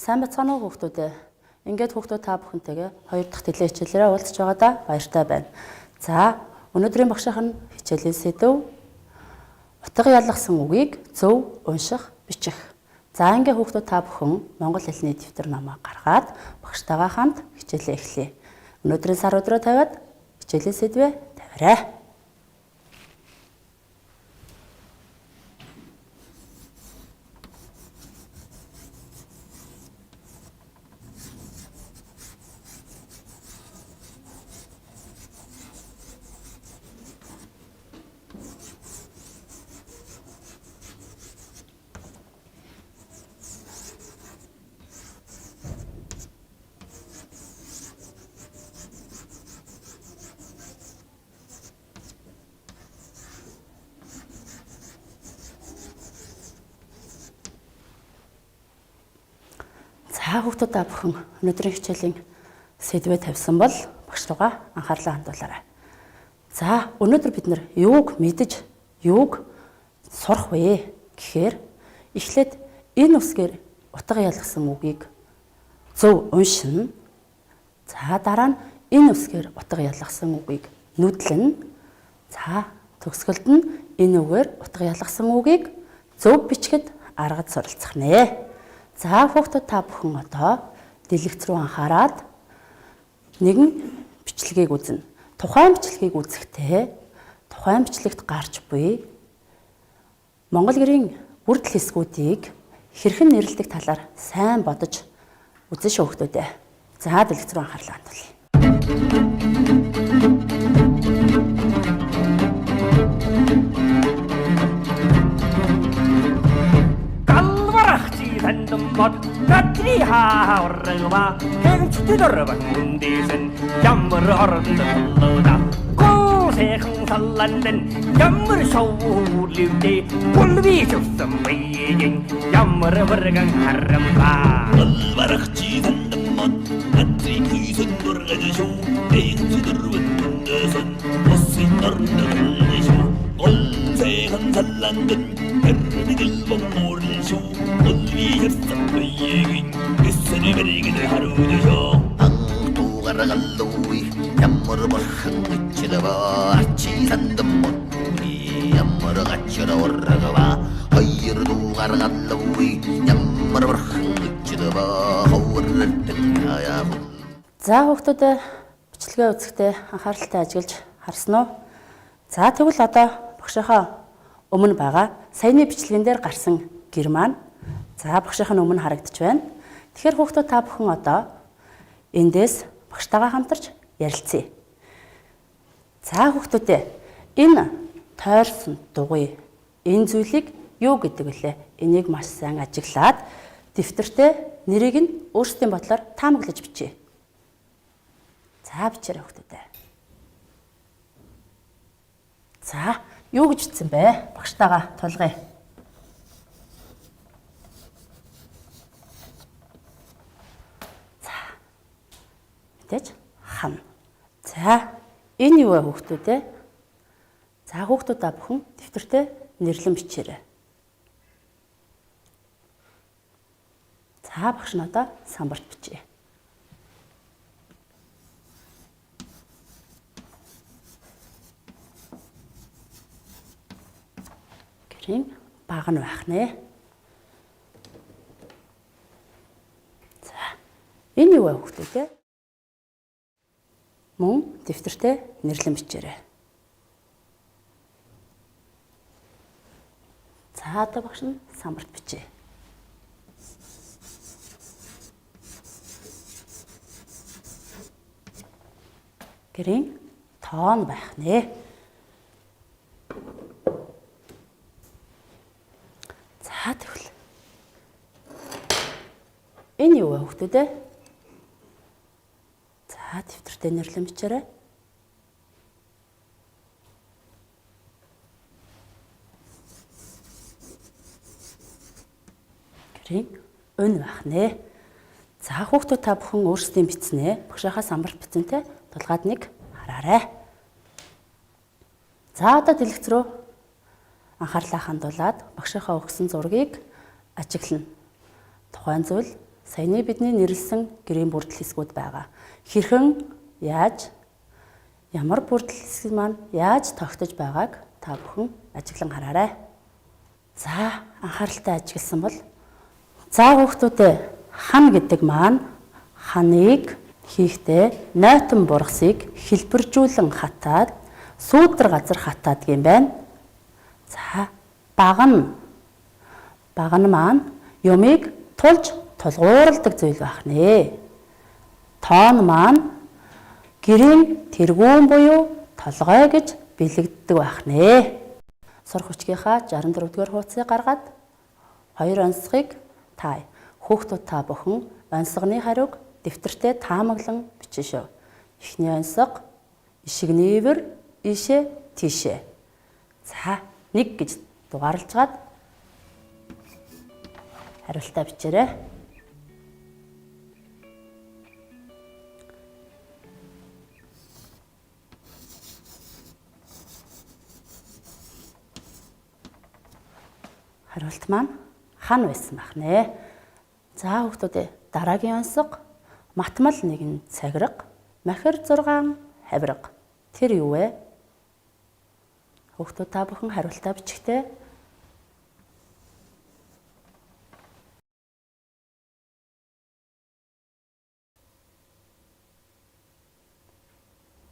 Сайн бацгаана уу хүүхдүүд. Ингээд хүүхдүүд та бүхэнтэйгээ 2 дахь телевиз хичээлээрээ уулзч байгаадаа баяртай байна. За, өнөөдрийн багшийнх нь хичээлийн сэдэв утга ялгсан үгийг зөв унших, бичих. За, ингээд хүүхдүүд та бүхэн монгол хэлний дэвтэр номоо гаргаад багштайгаа хамт хичээлээ эхлэе. Өнөөдрийн сар өдрөө тавиад хичээлийн сэдвээ тавиарай. За хүүхдүүд та бүхэн өнөөдрийн хичээлийн сэдвээ тавьсан бол багш руугаа анхаарлаа хандуулаарай. За өнөөдөр бид нар юуг мэдэж, юуг сурах вэ гэхээр эхлээд энэ үсгээр утга ялгсан үгийг зөв уншина. За дараа нь энэ үсгээр утга ялгсан үгийг нүдлэн. За төгсгөлд нь энэ үгээр утга ялгсан үгийг зөв бичгэд аргад суралцах нэ. За хүүхдүүд та бүхэн одоо дэлгэц рүү анхаарад нэгэн бичлэгийг үзнэ. Тухайн бичлэгийг үзэхдээ тухайн бичлэгт гарч буй монгол гэрийн бүрдэл хэсгүүдийг хэрхэн нэрлэдэг талаар сайн бодож үзэн шүү хүүхдүүдээ. За дэлгэц рүү анхаарлаа хандуулъя. Mod katri haurva hengstidorvan undisen jammer hornda ko sehen sallanden jammer shawlivde pulvi chufsam bayin jammer vargan haramva alvarchi mod katri kuisen dorganisho hengstidorvan undisen ossin dorganisho ol sehen sallanden herdigil bongolsho 올리했었던 그선을 그리기를 하루되셔 앙도가라갈로이 얌머러버흥 으치러봐 아치산던 못우리 얌머러가치러 오르러봐 허이르도가라갈로이 얌머러버흥 으치러봐 허우르를 뜬하야분. За хүүхдүүд бичлэгээ үзэхдээ анхааралтай ажиглаж харсан уу? За тэгвэл одоо багшийнхаа өмнө байгаа саяны бичлэгэн дээр гарсан гэр маань за багшийнх нь өмнө харагдаж байна. Тэгэхээр хүүхдүүд та бүхэн одоо эндээс багштайгаа хамтарч ярилцъя. За хүүхдүүдээ энэ тойрсон дугуй энэ зүйлийг юу гэдэг вүлээ? Энийг маш сайн ажиглаад дэвтэртээ нэрийг нь өөрсдийн бодлоор таамаглаж бичье. За бичээрэй хүүхдүүдээ. За юу гэж бичсэн бэ? Багштайгаа тулгая. Хан. За энэ юу вэ хүүхдүүдээ? За хүүхдүүд та бүхэн дэвтэртээ нэрлэн бичээрэй. За багш нь одоо самбарт бичье. Гэрийн баг нь байх нэ. За энэ юу вэ хүүхдүүдээ? Мөн дэвтэртээ нэрлэн бичээрэй. За одоо багш нь самбарт бичье. Гэрийн тоон байх нэ. За тэгвэл энэ юу вэ хүүхдүүдээ? За дэвтэртээ нэрлэн бичээрэй. Гэрийн өн байх нэ. За хүүхдүүд та бүхэн өөрсдийн бичснээ багшийнхаа самбарт бичсэнтэй тулгаад нэг хараарай. За одоо дэлгэц рүү анхаарлаа хандуулад багшийнхаа өгсөн зургийг ажиглана. Тухайн зүйл саяны бидний нэрлсэн гэрийн бүрдэл хэсгүүд байгаа. Хэрхэн ямар бүрдэл хэсэг маань яаж тогтож байгааг та бүхэн ажиглан хараарай. За, анхааралтай ажигласан бол хүүхдүүдээ хан гэдэг маань ханыг хийхдээ нойтон бургасыг хэлбэржүүлэн хатаад сүүдэр газар хатаад гэм байна. За, багна маань юмыг тулж тулгуурладаг зүйл байх нэ. Тоон маань гэрийн тэргүүн буюу толгой гэж бэлэгддэг байх нэ. Сурах хүчгийнхаа 64-р хуудсыг гаргаад 2 онцгойг хүүхдүүд та бүхэн онцгоны хариуг дэвтэртээ таамаглан бичнэ шүү. Эхний онцгой ишигнийвэр ийшээ тийшээ. За, 1 гэж дугаарлажгаад хариултаа бичээрэй. Хариулт маань хан байсан байх нэ. За, хүүхдүүдээ дараагийн онцгой матмал 1 цагираг, махир 6 хавирга. Тэр юу вэ? Хүүхдүүд та бүхэн хариултаа бичихтэй.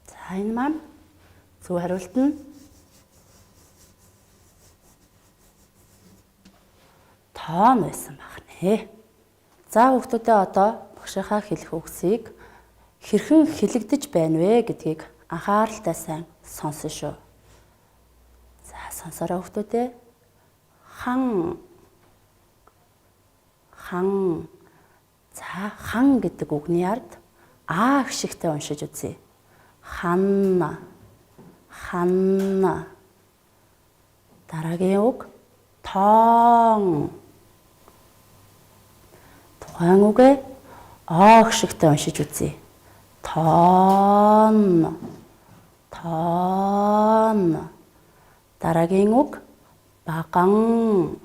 За, энэ маань зөв хариулт нь тоон байсан байх нэ. За, хүүхдүүдээ одоо багшийнхаа хэлэх үгсийг хэрхэн хэлэгдэж байна вэ гэдгийг анхааралтай сайн сонсон шүү. За, сонсороо хүүхдүүдээ. Хан. За, хан гэдэг үгний ард гişгтэй уншиж үзье. Хан. Дараагийн үг тоон. Тухайн үгээ гişгтэй уншиж үзье. Тоон. Дараагийн үг баган.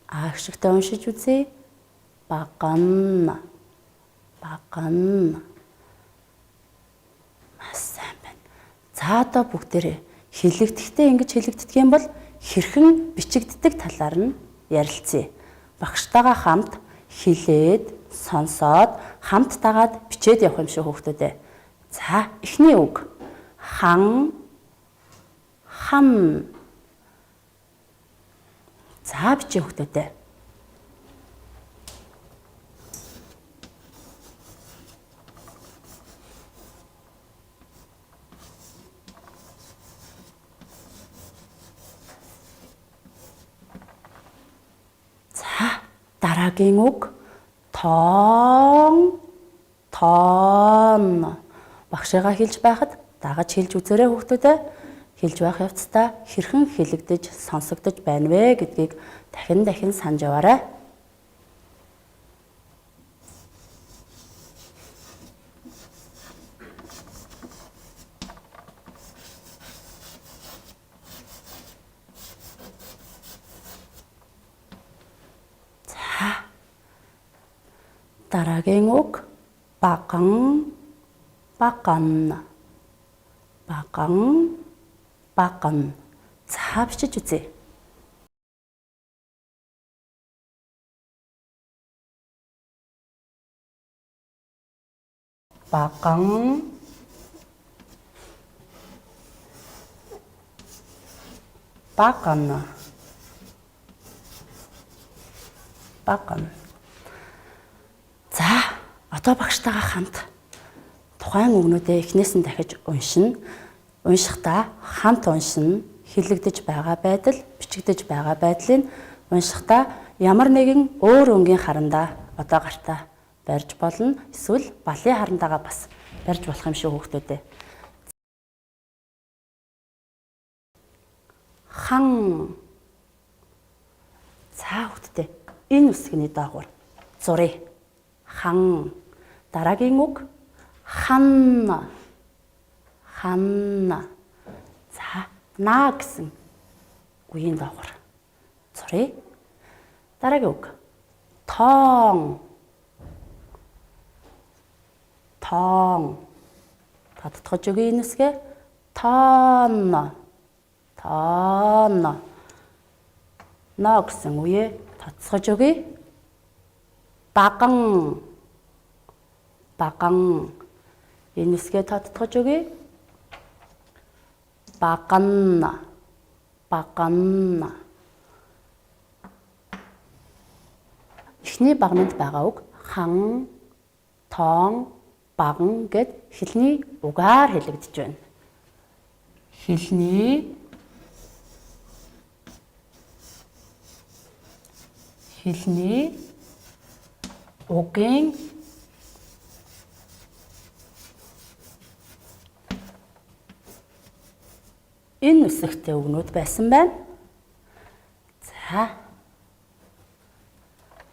Гişгтэй уншиж үзье. Баган. Маш сайн байна. За, одоо бүгдээрээ хэлэгдэхдээ ингэж хэлэгддэг юм бол хэрхэн бичигддэг талаар нь ярилцъя. Багштайгаа хамт хэлээд, сонсоод, хамт дагаад бичээд явах юм шиг хүүхдүүдээ. За, эхний үг хан. За, бичээ хүүхдүүдээ. Дараагийн үг тоон. Багшигаа хэлж байхад дагаж хэлж үзээрэй хүүхдүүдээ. Хэлж байх явцдаа хэрхэн хэлэгдэж, сонсогдож байна вэ гэдгийг дахин санаж яваарай. Дараагийн үг баган. За, бичиж үзье. Баган. За, одоо багштайгаа хамт тухайн үгнүүдээ эхнээс нь дахиж уншина. Уншихдаа хамт уншина. Хэлэгдэж байгаа байдал, бичигдэж байгаа байдлыг уншихдаа ямар нэгэн өөр өнгийн харандаа одоо гартаа барьж болно. Эсвэл балын харандаага бас барьж болох юм шиг хүүхдүүдээ. Хан. За, хүүхдүүдээ энэ үсгний доогуур зуръя. Хан. Дараагийн үг хан. За, наа гэсэн үгийн доогуур зуръя. Дараагийн үг тоон. Тоон. Татдагч өгье энэ хэсгээ. Тоон. Тоон. Но гэсэн үе татсгаж өгье. Баган. Баган. Энэ хэсгээ татдагч өгье. Баган. Баган. Эхний багнанд байгаа үг хан, тоон, баган гэд хэлний угаар хэлэгдэж байна. Хэлний угийн энэ үсэгтэй үгнүүд байсан байна. За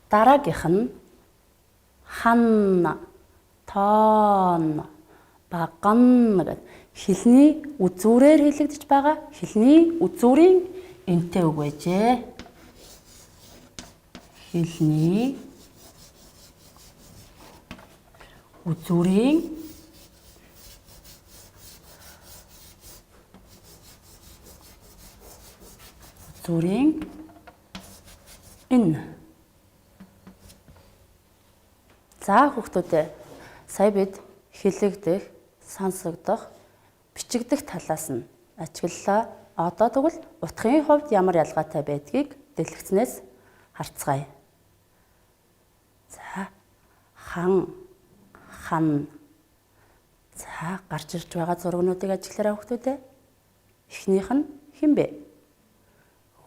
дараагийнх нь хан, тоон, баган гэд хэлний үзүүрээр хэлэгдэж байгаа. Хэлний үзүүрийн энтэй үг байжээ. Хэлний үзүүрийн энэ. За хүүхдүүдээ сая бид хэлэгдэх, сонсогдох, бичигдэх талаас нь ажиглалаа. Одоо тэгвэл утгын хувьд ямар ялгаатай байдгийг дэлгэцнээс харцгаая. За хан. За гарч ирж байгаа зургнуудыг ажиглаарай хүүхдүүдээ. Эхнийх нь хэн бэ?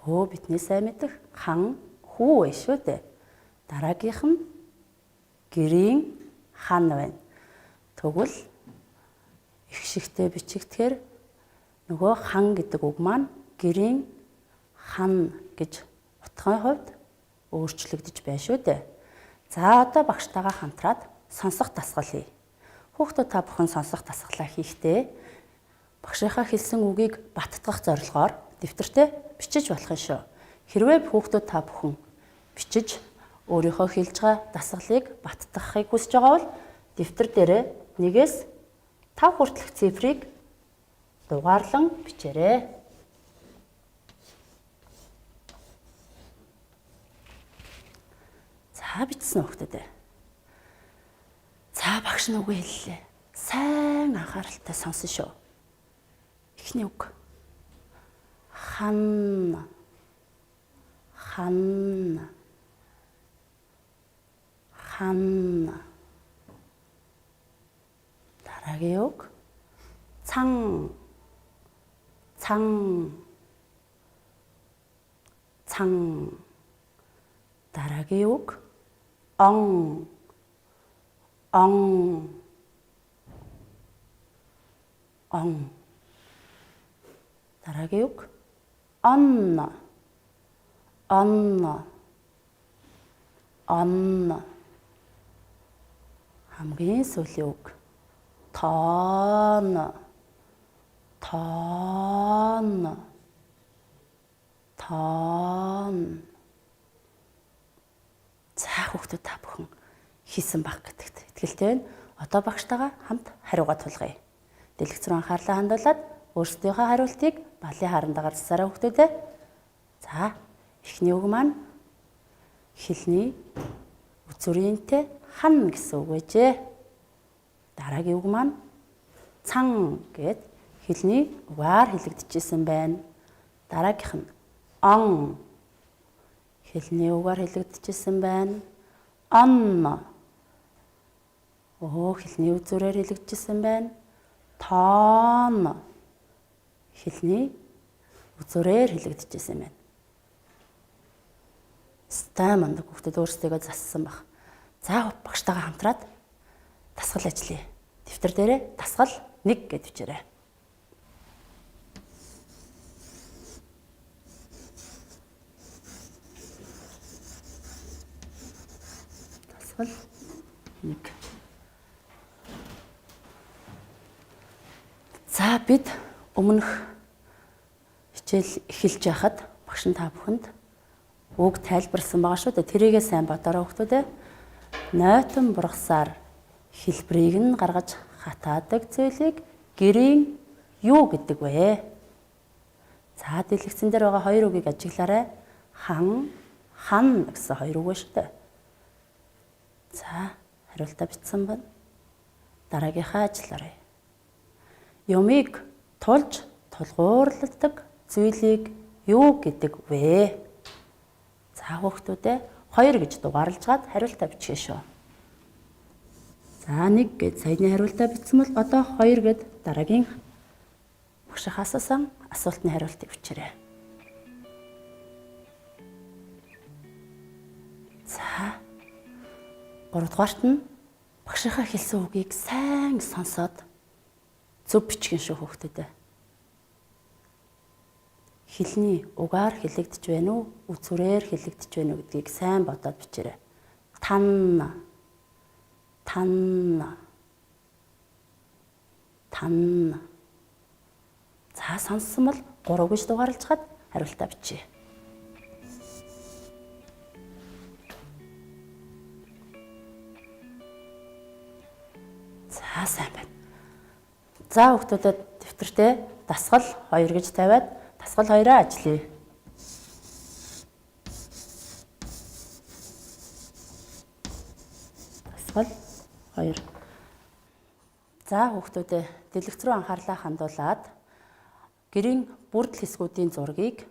Бидний сайн мэдэх хан хүү вэ шүү дээ. Дараагийнх нь гэрийн хан байна. Тэгвэл их шигтэй бичигдэхээр нөгөө хан гэдэг үг маань гэрийн хан гэж утгын хувьд өөрчлөгдөж байна шүү дээ. За одоо багштайгаа хамтраад сонсох дасгал хий. Хүүхдүүд та бүхэн сонсох дасгалаа хийхдээ багшийнхаа хэлсэн үгийг баттгах зорилгоор дэвтэртээ бичиж болох юм шүү. Хэрвээ хүүхдүүд та бүхэн бичиж өөрийнхөө хэлж байгаа дасгалыг баттгахыг хүсэж байгаа бол дэвтэр дээрээ 1-ээс 5 хүртэлх цифрыг дугаарлан бичээрэй. За бичсэн хүүхдүүдээ. За багш нь үгүй хэллээ. Сайн анхааралтай сонсон шүү. Эхний үг. Хан. Дараагийн үг. Цан. Дараагийн үг. Он. Дараагийн үг. Он. Хамгийн сүүлийн үг. Тоон. За хүүхдүүд та бүхэн хийсэн баг гэдэгт итгэлтэй байна. Одоо багштайгаа хамт хариугаа тулгая. Дэлгэц рүү анхаарлаа хандуулад өөрсдийнхөө хариултыг балын харандагаар засаарай хүүхдүүдээ. За эхний үг маань хэлний үзүүрийнтэй хан гэсэн үг байжээ. Дараагийн үг маань цан гэд хэлний угаар хэлэгдэжсэн байна. Дараагийнх нь он хэлний угаар хэлэгдэжсэн байна. Он хэлний үзүүрээр хэлэгдэжсэн байна. Тоон хэлний үзүүрээр хэлэгдэжсэн байна. Стай мандаг хүүхдүүд өөрсдөө зассан баг. За багштайгаа хамтраад дасгал ажиллая. Дэвтэр дээрээ дасгал 1 гэж бичээрэй. Дасгал 1. За бид өмнөх хичээл эхэлж байхад багш нь та бүхэнд үг тайлбарсан байгаа шүү дээ. Тэрийгээ сайн бодорой хүүхдүүдээ. Нойтон бургасаар хэлбэрийг нь гаргаж хатаадаг зүйлийг гэрийн юу гэдэг вэ? За дэлгэцэн дээр байгаа хоёр үгийг ажиглаарай. Хан, хан гэсэн хоёр үг шүү дээ. За хариултаа бичсэн байна. Дараагийнхаа ажиллаарай. Юмыг тулж тулгуурладаг зүйлийг юу гэдэг вэ? За хүүхдүүдээ 2 гэж дугаарлаж гад хариултаа бичгээ шүү. За 1 гэж саяны хариултаа бичсэн бол одоо 2 гэд дараагийн багшаа асуусан асуултны хариултыг бичээрэй. За 3 дугаарт нь багшийнхаа хэлсэн үгийг сайн сонсоод зөв бичгэн шүү хүүхдүүдээ. Хэлний угаар хэлэгдэж байна уу? Үзүүрээр хэлэгдэж байна уу гэдгийг сайн бодоод бичээрэй. Тан. За сонссон бол 3 гэж дугаарлаж хад хариултаа бичье. За сайн байна. За хүүхдүүдэд дэвтэртээ дасгал 2 гэж тавиад дасгал 2-аа ажиллая. Дасгал 2. За хүүхдүүдээ дэлгэц рүү анхаарлаа хандуулад гэрийн бүрдэл хэсгүүдийн зургийг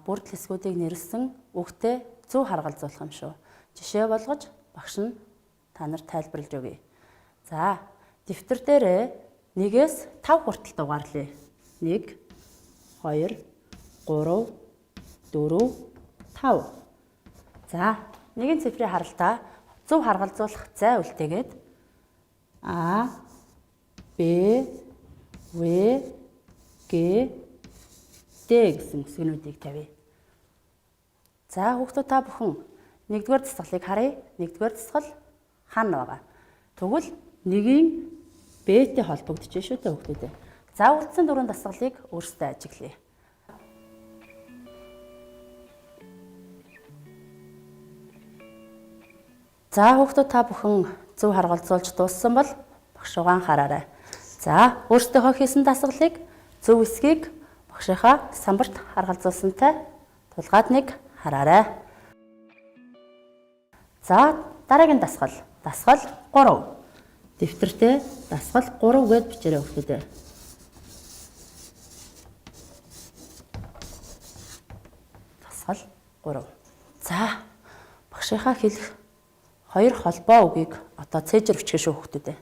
бүрдэл хэсгүүдийг нэрлсэн үгтэй зөв харгалзуулах юм шүү. Жишээ болгож багш нь та нарт тайлбарлаж өгье. За дэвтэр дээр 1-ээс 5 хүртэл дугаарлая. 1 2 3 4 5. За нэгэн цифрийн харалтаа зөв харгалзуулах зай үлдээгээд А Б В Г Д гэсэн үсгэнүүдийг тавья. За хүүхдүүд та бүхэн 1-р дасгалыг харъя. 1-р дасгал хан байгаа. Тэгвэл нэгийн Б-тэй холбогдож шүү дээ хүүхдүүдээ. За үлдсэн 4 дасгалыг өөрсдөө ажиглая. За хүүхдүүд та бүхэн зөв харгалзуулж дууссан бол багш руугаа анхаараарай. За өөрсдийнхөө хийсэн дасгалыг зөв эсгийг багшийнхаа самбарт харгалзуулсантай тулгаад нэг хараарай. За дараагийн дасгал. Дасгал 3. Дэвтэртээ дасгал 3 гэж бичээрэй хүүхдүүдээ. Дасгал 3. За багшийнхаа хэлэх 2 холбоо үгийг одоо цээжээр бичгээ шүү хүүхдүүдээ.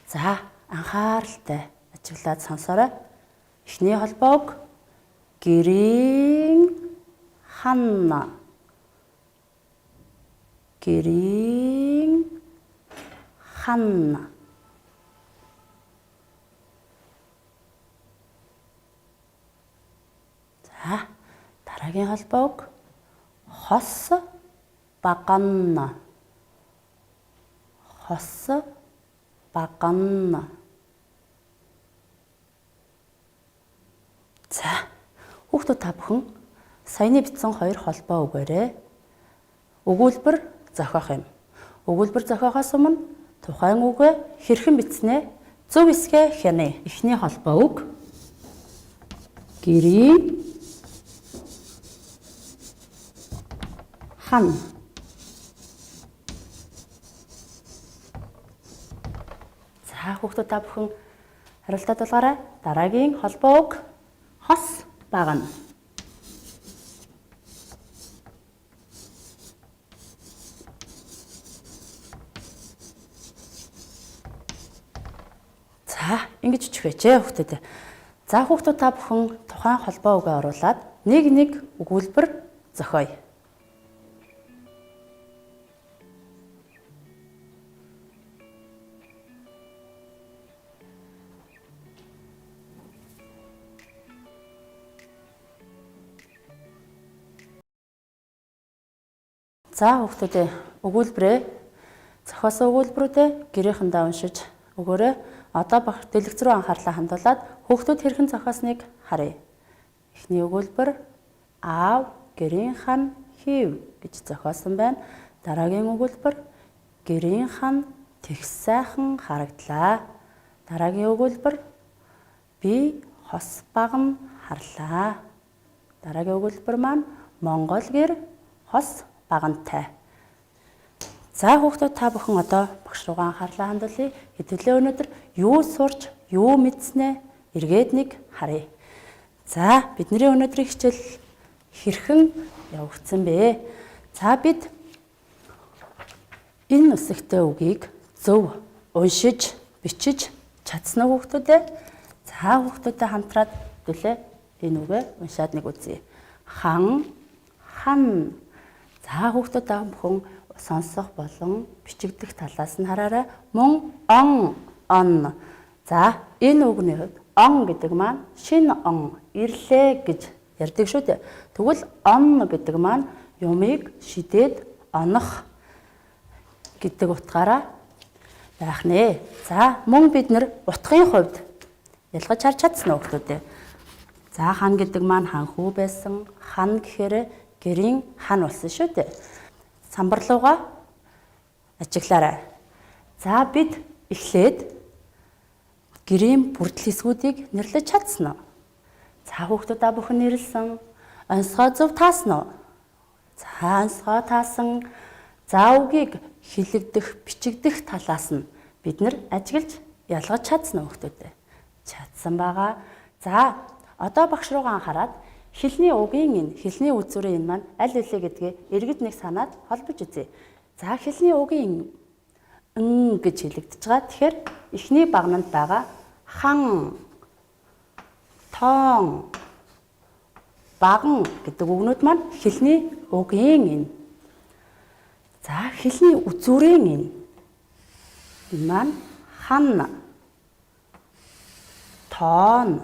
За анхааралтай ажиглаад сонсоорой. Эхний холбоог гэрийн ханна. Гэрийн ханна. За дараагийн холбоог хос баганна. Хос баганна. За хүүхдүүд та бүхэн саяны бичсэн 2 холбоо үгээрээ өгүүлбэр зохиох юм. Өгүүлбэр зохиохоос өмнө тухайн үгээ хэрхэн бичснээ зөв эсгээ хянаа. Эхний холбоо үг гэрийн хан. За хүүхдүүд та бүхэн хариултаа дуулгаарай. Дараагийн холбоо үг хос багна. За ингэж бичих байжээ хүүхдүүд. За хүүхдүүд та бүхэн тухайн холбоо үгээ оруулаад нэг өгүүлбэр зохиоё. За хүүхдүүдээ өгүүлбэрээ зохиосон өгүүлбэрүүдээ гэрээхэндээ уншиж өгөөрэй. Одоо дэлгэц рүү анхаарлаа хандуулад хүүхдүүд хэрхэн зохиосныг харъя. Эхний өгүүлбэр аав гэрийн хан хийв гэж зохиосон байна. Дараагийн өгүүлбэр гэрийн хан тэгс сайхан харагдлаа. Дараагийн өгүүлбэр би хос багам харлаа. Дараагийн өгүүлбэр маань Монгол гэр хос багантай. За хүүхдүүд та бүхэн одоо багш руугаа анхаарлаа хандуулъя. Хэдүүлээ өнөөдөр юу сурч, юу мэдснэ эргээд нэг харъя. За бидний өнөөдрийн хичээл хэрхэн явагдсан бэ? За бид энэ үсэгтэй үгийг зөв уншиж, бичиж чадсан уу хүүхдүүдээ? За хүүхдүүдтэй хамтраад хэдүүлээ энэ үгээ уншаад нэг үзье. Хан, хан. За хүүхдүүд та бүхэн сонсох болон бичигдэх талаас нь хараарай. Мөн он. За энэ үгний хувьд он гэдэг маань шинэ он ирлээ гэж ярьдаг шүү дээ. Тэгвэл он гэдэг маань юмыг шидээд онох гэдэг утгаараа байх нэ. За мөн бид нар утгын хувьд ялгаж харж чадсан уу хүүхдүүдээ? За хан гэдэг маань ханхүү байсан. Хан гэхээр гэрийн хан болсон шүү дээ. Самбарлууга ажиглаарай. За бид эхлээд гэрийн бүрдэл хэсгүүдийг нэрлэж чадсан уу? За хүүхдүүд та бүхэн нэрлсэн. Онцгой зөв таасан уу? За онцгой таасан. За үгийг хэлэгдэх, бичигдэх талаас нь бид нар ажиглаж ялгаж чадсан уу хүүхдүүдээ? Чадсан байгаа. За одоо багш руугаа анхаарад хэлний үгийн энэ, хэлний үзүүрийн энэ маань аль үлээ гэдгээ эргэж нэг санаад холбож үзье. За хэлний үгийн гэж хэлэгдэж байгаа. Тэгэхээр эхний багнанд байгаа хан, тоон, баган гэдэг үгнүүд маань хэлний үгийн энэ. За хэлний үзүүрийн энэ маань хан, тоон,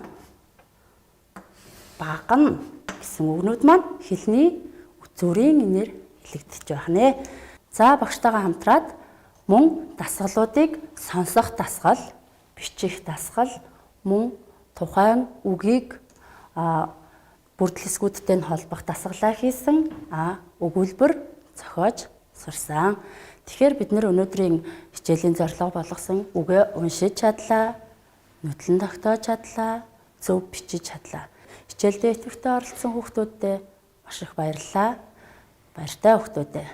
баган гэсэн үгнүүд маань хэлний үзүүрийн энээр хэлэгдэж байх нэ. За багштайгаа хамтраад мөн дасгалуудыг сонсох дасгал, бичих дасгал, мөн тухайн үгийг бүрдэл хэсгүүдтэй холбох дасгалаа хийсэн өгүүлбэр зохиож сурсан. Тэгэхээр бид нэр өнөөдрийн хичээлийн зорилго болгосон үгээ уншиж чадлаа, нүдлэн тогтоож чадлаа, зөв бичиж чадлаа. Хичээлдээ идэвхтэй оролцсон хүүхдүүдтэй маш их баярлалаа. Баяртай хүүхдүүдээ.